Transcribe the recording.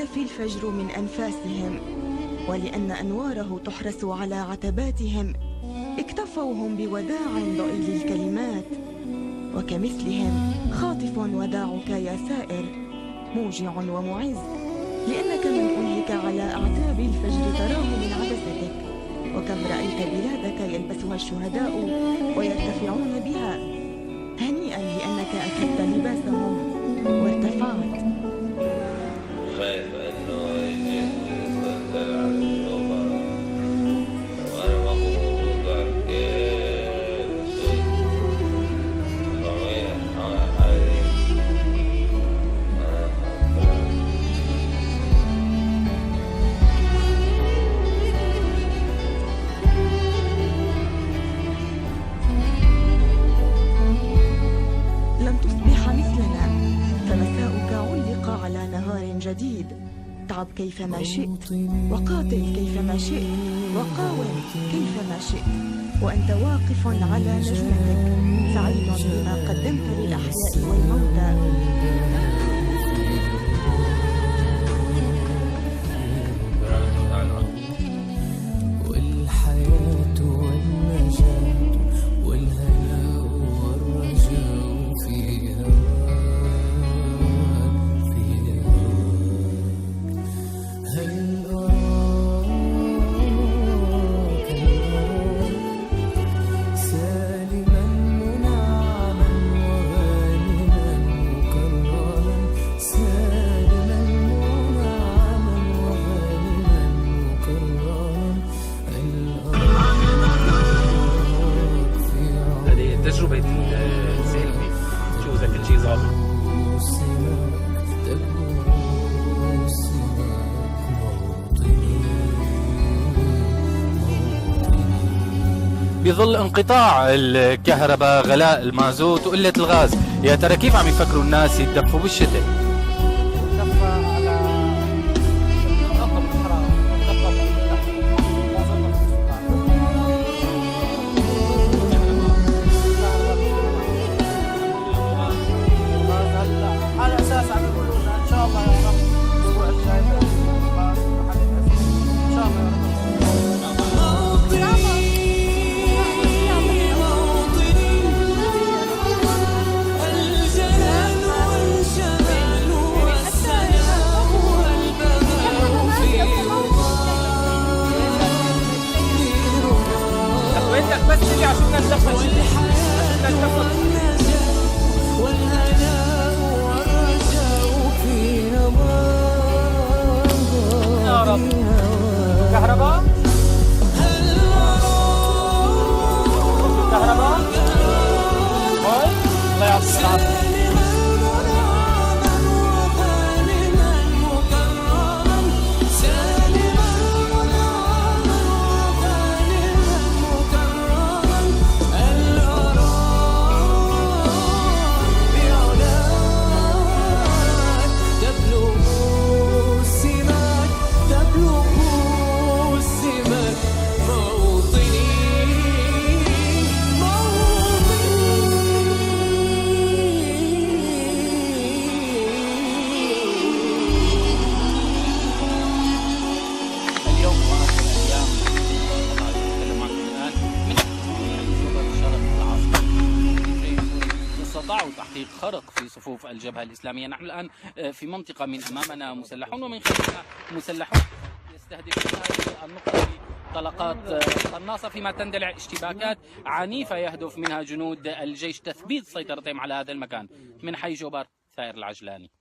يختفي الفجر من أنفاسهم، ولأن أنواره تحرس على عتباتهم اكتفوا هم بوداع ضئيل الكلمات. وكمثلهم خاطف وداعك يا سائر، موجع ومعز، لأنك من أنهك على أعتاب الفجر تراه من عدستك. وكم رأيت بلادك يلبسها الشهداء ويرتفعون بها، هنيئا لأنك أكلت لباسهم وارتفعت. خايف انه يجي يسأل عن الشوفة وانا ما موجود على كيف طويل حالي. لن تصبح مثلنا، فمساؤك علق على نهار جديد. تعب كيفما شئت، وقاتل كيفما شئت، وقاوم كيفما شئت، وأنت واقف على نجمتك سعيد بما قدمت للأحياء والموتى. والحياة والنجاة والهناء والرجاء فيها هل أراك سالما منعما وغانما مكرما، سالما منعما وغانما مكرما، هل أراك في هذه تجربة السيلفي، شو إذا كل شيء ظابط. بظل انقطاع الكهرباء، غلاء المازوت وقلة الغاز، يا ترى كيف عم يفكروا الناس يتدفوا بالشتاء؟ على اساس عم يقولوا لنا ان شاء الله يا رب الاسبوع الجاي ان شاء الله يا رب. وينك بس تيجي عشان نتدفى يا رب. كهرباء كهرباء هاي الله يعطيك العافية. استطاعوا تحقيق خرق في صفوف الجبهة الإسلامية. نحن الآن في منطقة من أمامنا مسلحون، ومن خلالها مسلحون يستهدفون هذه النقطة بطلقات قناصة، فيما تندلع اشتباكات عنيفة يهدف منها جنود الجيش تثبيت سيطرتهم على هذا المكان. من حي جوبر، ثائر العجلاني.